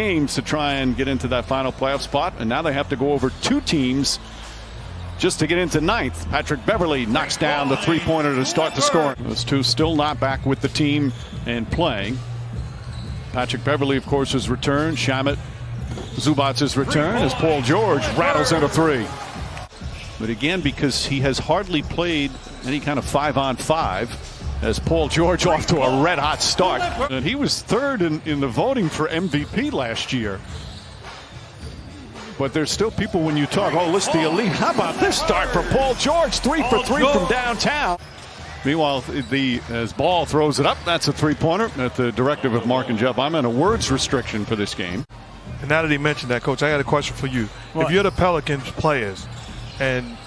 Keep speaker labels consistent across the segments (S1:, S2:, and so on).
S1: games to try and get into that final playoff spot, and now they have to go over 2 teams just to get into 9th. Patrick Beverly knocks down the three-pointer to start the scoring. Those two still not back with the team and playing. Patrick Beverly, of course, has returned. Shamet Zubac's return as Paul George rattles into 3. But again, because he has hardly played any kind of 5-on-5, as Paul George off to a red-hot start. And he was 3rd in the voting for MVP last year. But there's still people when you talk, oh, list the elite. How about this start for Paul George? 3 for 3 from downtown. Meanwhile, as Ball throws it up, that's a three-pointer at the directive of Mark and Jeff. I'm on a words restriction for this game.
S2: And now that he mentioned that, Coach, I got a question for you. What? If you're the Pelicans players, and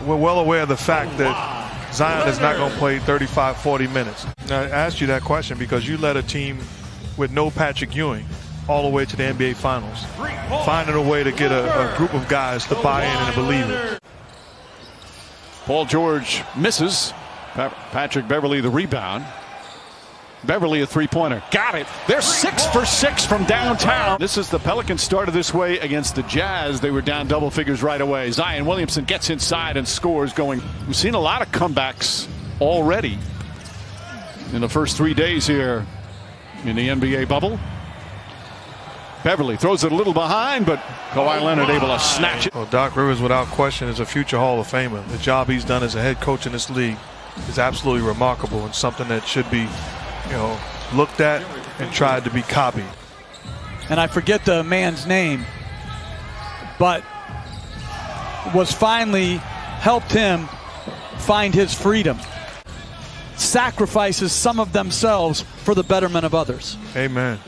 S2: we're well aware of the fact that Zion is not going to play 35, 40 minutes. Now, I asked you that question because you led a team with no Patrick Ewing all the way to the NBA Finals, finding a way to get a group of guys to buy in and believe it.
S1: Paul George misses. Patrick Beverly the rebound. Beverly a three-pointer. Got it. They're 6 for 6 from downtown. This is the Pelicans started this way against the Jazz. They were down double figures right away. Zion Williamson gets inside and scores going. We've seen a lot of comebacks already in the first 3 days here in the NBA bubble. Beverly throws it a little behind, but Kawhi Leonard able to snatch it.
S2: Well, Doc Rivers, without question, is a future Hall of Famer. The job he's done as a head coach in this league is absolutely remarkable and something that should be, looked at and tried to be copied.
S3: And I forget the man's name, but was finally helped him find his freedom. Sacrifices some of themselves for the betterment of others.
S2: Amen.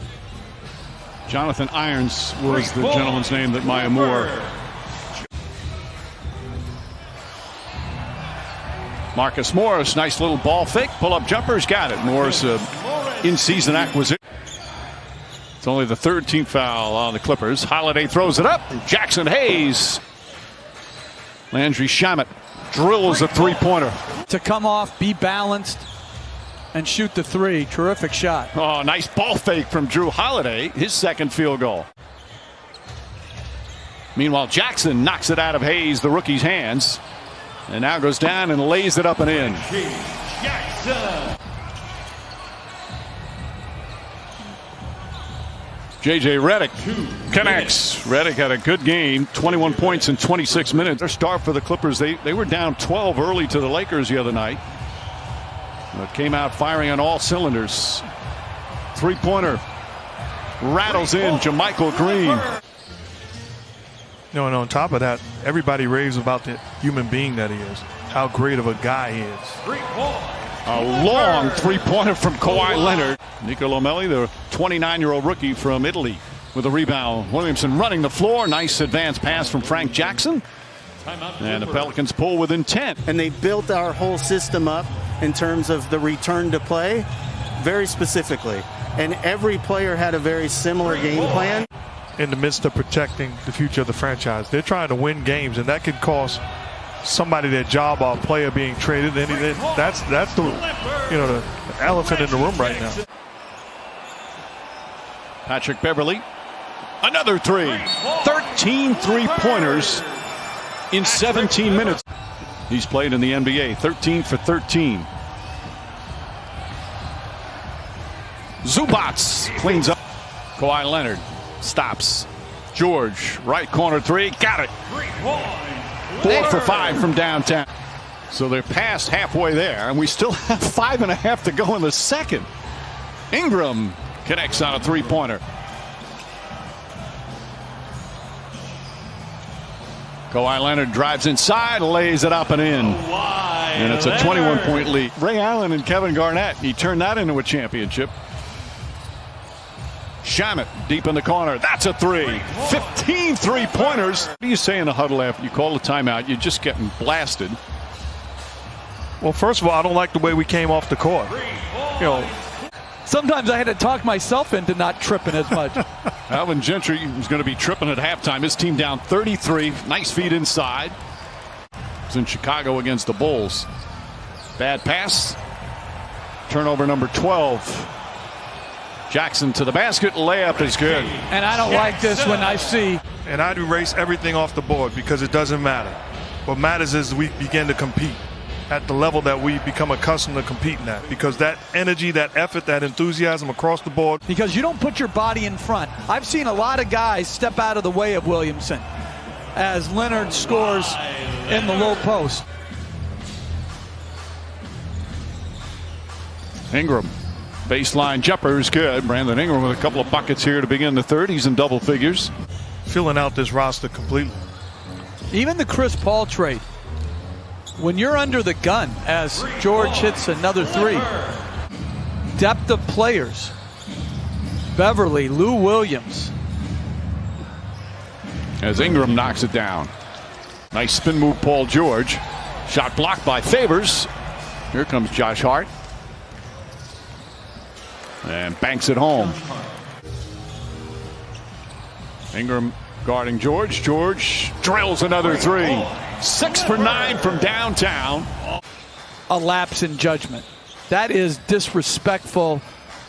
S1: Jonathan Irons was the gentleman's name that Maya Moore. Marcus Morris, nice little ball fake, pull-up jumpers, got it. Morris, in-season acquisition. It's only the 3rd team foul on the Clippers. Holiday throws it up. Jackson Hayes. Landry Shamet drills a three-pointer.
S3: To come off, be balanced, and shoot the 3. Terrific shot.
S1: Oh, nice ball fake from Drew Holiday. His 2nd field goal. Meanwhile, Jackson knocks it out of Hayes, the rookie's hands. And now goes down and lays it up and in. Jackson. J.J. Redick connects. Redick had a good game, 21 points in 26 minutes. Their start for the Clippers, they were down 12 early to the Lakers the other night. But came out firing on all cylinders. Three-pointer rattles in. JaMychal Green.
S2: And on top of that, everybody raves about the human being that he is. How great of a guy he is.
S1: A long three-pointer from Kawhi Leonard. Nico Lomelli, the 29-year-old rookie from Italy, with a rebound. Williamson running the floor. Nice advanced pass from Frank Jackson. And the Pelicans pull within 10.
S4: And they built our whole system up in terms of the return to play very specifically. And every player had a very similar game plan.
S2: In the midst of protecting the future of the franchise, they're trying to win games, and that could cost somebody their job or a player being traded. And that's the the elephant in the room right now.
S1: Patrick Beverly, another 3. 13 three-pointers in 17 minutes. He's played in the NBA, 13 for 13. Zubac cleans up. Kawhi Leonard stops. George, right corner 3, got it. 4 for 5 from downtown. So they're past halfway there, and we still have 5.5 to go in the second. Ingram connects on a three-pointer. Kawhi Leonard drives inside, lays it up and in. And it's a 21-point lead. Ray Allen and Kevin Garnett, he turned that into a championship. Shamet deep in the corner. That's a 3. 15 three-pointers. What do you say in the huddle after you call the timeout? You're just getting blasted.
S2: Well, first of all, I don't like the way we came off the court.
S3: Sometimes I had to talk myself into not tripping as much.
S1: Alvin Gentry was going to be tripping at halftime. His team down 33. Nice feed inside. It's in Chicago against the Bulls. Bad pass. Turnover number 12. Jackson to the basket. Layup is good.
S3: And I don't like this when I see.
S2: And I'd erase everything off the board because it doesn't matter. What matters is we begin to compete at the level that we become accustomed to competing at, because that energy, that effort, that enthusiasm across the board.
S3: Because you don't put your body in front. I've seen a lot of guys step out of the way of Williamson as Leonard scores in the low post.
S1: Ingram, baseline jumper is good. Brandon Ingram with a couple of buckets here to begin the third. He's in double figures.
S2: Filling out this roster completely.
S3: Even the Chris Paul trade. When you're under the gun, as George hits another three, depth of players. Beverly, Lou Williams.
S1: As Ingram knocks it down. Nice spin move, Paul George. Shot blocked by Favors. Here comes Josh Hart. And banks it home. Ingram guarding George. George drills another three. 6 for 9 from downtown.
S3: A lapse in judgment. That is disrespectful,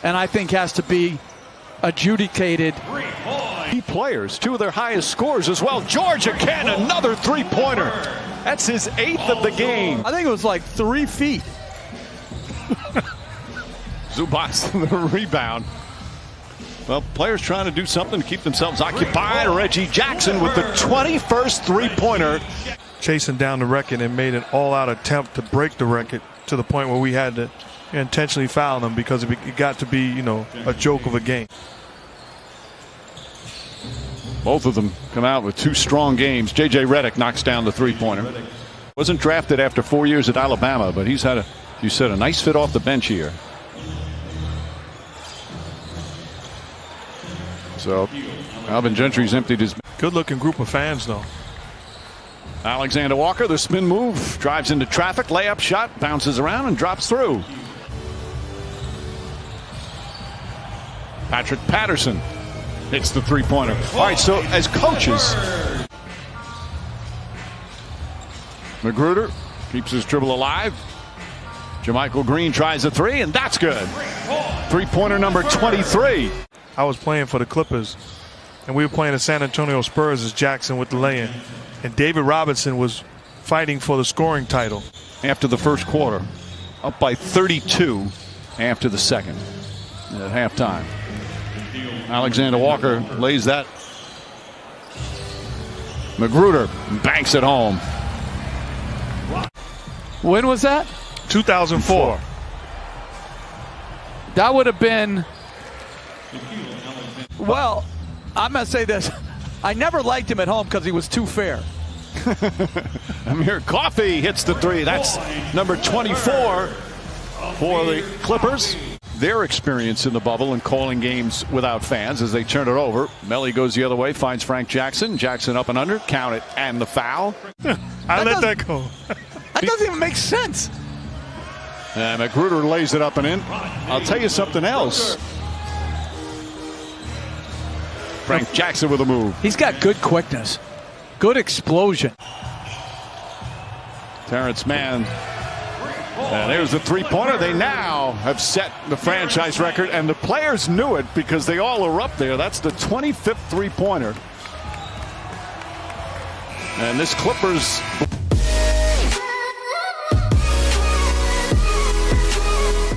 S3: and I think has to be adjudicated.
S1: Key players, 2 of their highest scores as well. George again, another three-pointer. That's his 8th of the game.
S3: I think it was like 3 feet.
S1: Zubac the rebound. Well, players trying to do something to keep themselves occupied. Reggie Jackson with the 21st three-pointer.
S2: Chasing down the record and made an all-out attempt to break the record to the point where we had to intentionally foul them because it got to be, you know, a joke of a game.
S1: Both of them come out with 2 strong games. J.J. Redick knocks down the three-pointer. Wasn't drafted after 4 years at Alabama, but he's had a, you said, a nice fit off the bench here. So Alvin Gentry's emptied his.
S2: Good-looking group of fans, though.
S1: Alexander Walker, the spin move, drives into traffic, layup shot, bounces around and drops through. Patrick Patterson hits the three-pointer. All right, so as coaches, Magruder keeps his dribble alive. Jermichael Green tries a three, and that's good. Three-pointer number 23.
S2: I was playing for the Clippers, and we were playing the San Antonio Spurs as Jackson with the lay-in. And David Robinson was fighting for the scoring title.
S1: After the first quarter, up by 32 after the second at halftime. Alexander Walker lays that. Magruder banks it home.
S3: When was that?
S2: 2004.
S3: That would have been, well, I'm going to say this. I never liked him at home because he was too fair.
S1: Amir Coffey hits the three. That's number 24 for the Clippers. Their experience in the bubble and calling games without fans as they turn it over. Melly goes the other way, finds Frank Jackson. Jackson up and under, count it, and the foul.
S2: I let that go.
S3: That doesn't even make sense.
S1: And Magruder lays it up and in. I'll tell you something else. Frank Jackson with a move.
S3: He's got good quickness. Good explosion.
S1: Terrence Mann. And there's the three-pointer. They now have set the franchise record, and the players knew it because they all are up there. That's the 25th three-pointer. And this Clippers